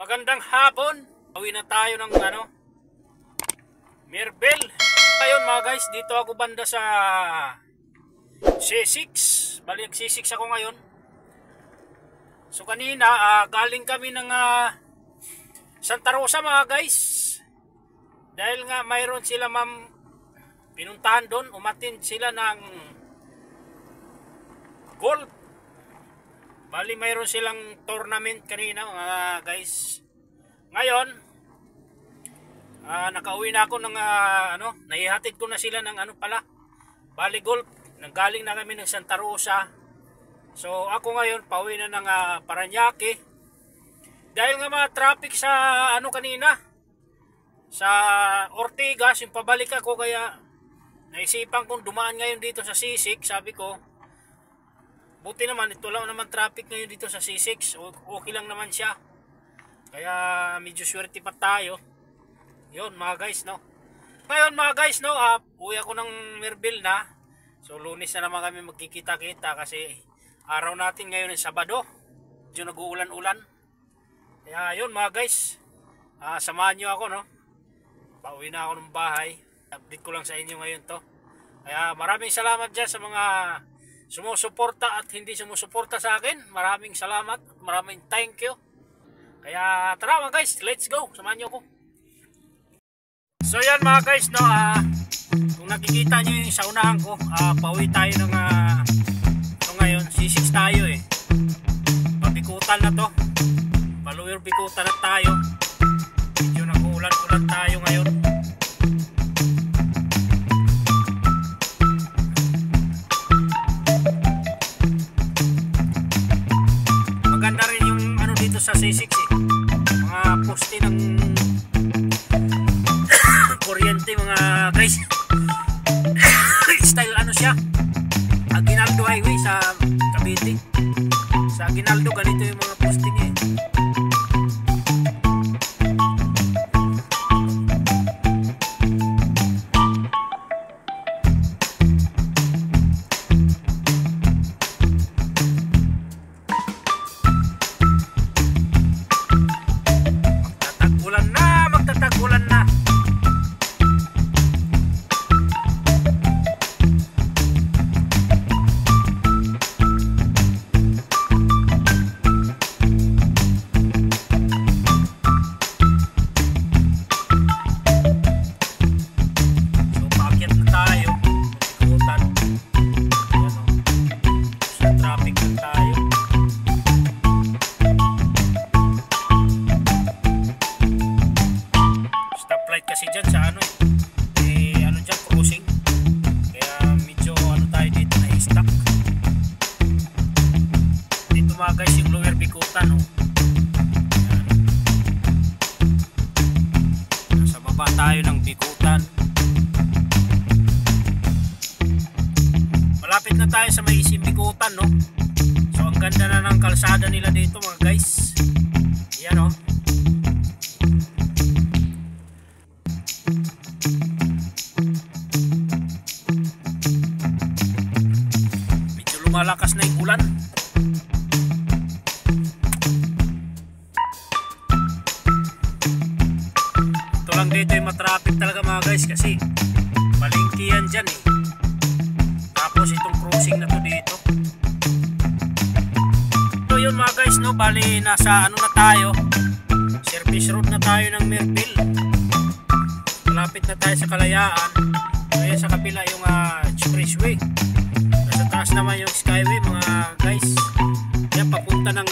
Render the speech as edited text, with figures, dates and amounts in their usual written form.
Magandang hapon. Uwi na tayo ng Mirabel. Ngayon mga guys, dito ako banda sa C6. Bali C6 ako ngayon. So kanina galing kami ng Santa Rosa mga guys. Dahil nga mayroon sila pinuntahan doon, umattend sila ng golf. Bali mayroon silang tournament kanina mga guys. Ngayon nakauwi na ako ng naihatid ko na sila ng bali golf. Nanggaling na kami ng Santa Rosa. So ako ngayon pauwi na ng Parañaque. Dahil nga mga traffic sa kanina sa Ortigas, yung pabalik ako, kaya naisipan kong dumaan ngayon dito sa C6. Sabi ko, buti naman, ito lang naman traffic ngayon dito sa C6. Okay lang naman siya. Kaya medyo swerte pa tayo. Yun mga guys, no. Ngayon mga guys, no, uwi ako ng Mirabel na. So Lunes na naman kami magkikita-kita kasi araw natin ngayon ay Sabado. Medyo nag-uulan-ulan. Kaya yun mga guys, samahan nyo ako, no. Pauwi na ako ng bahay. Update ko lang sa inyo ngayon to. Kaya maraming salamat dyan sa mga sumusuporta at hindi sumusuporta sa akin. Maraming salamat, maraming thank you. Kaya tara mga guys, let's go, samahan nyo ako. So yan mga guys, no, kung nakikita nyo yung sa unahan ko, pauwi tayo ng ngayon, C6 tayo eh. Pabikutan na to, Paluwer Bikutan na tayo. Medyo nag-uulan-ulan tayo ngayon. Maganda rin yung dito sa C6 eh. Mga poste ng kuryente mga guys. Style siya, Aguinaldo Highway sa Cavite. Sa Aguinaldo ganito yung mga poste niya eh. Magtatag-ulan na. Kasi dyan sa dyan crossing, kaya medyo tayo dito na i-stuck dito mga guys, yung Lower Bikutan nasa baba tayo ng Bikutan. Malapit na tayo sa may Isim Bikutan, no. So ang ganda na ng kalsada nila dito mga guys. Yan malakas na yung ulan. Ito lang dito yung matraffic talaga mga guys kasi palengke yan dyan eh. Tapos itong crossing na to dito. So yun mga guys, no, bali nasa na tayo, service road na tayo ng Mirabel. Malapit na tayo sa Kalayaan. Kaya sa kabila yung expressway. Sa taas naman yung skyway mga guys. Yan papunta ng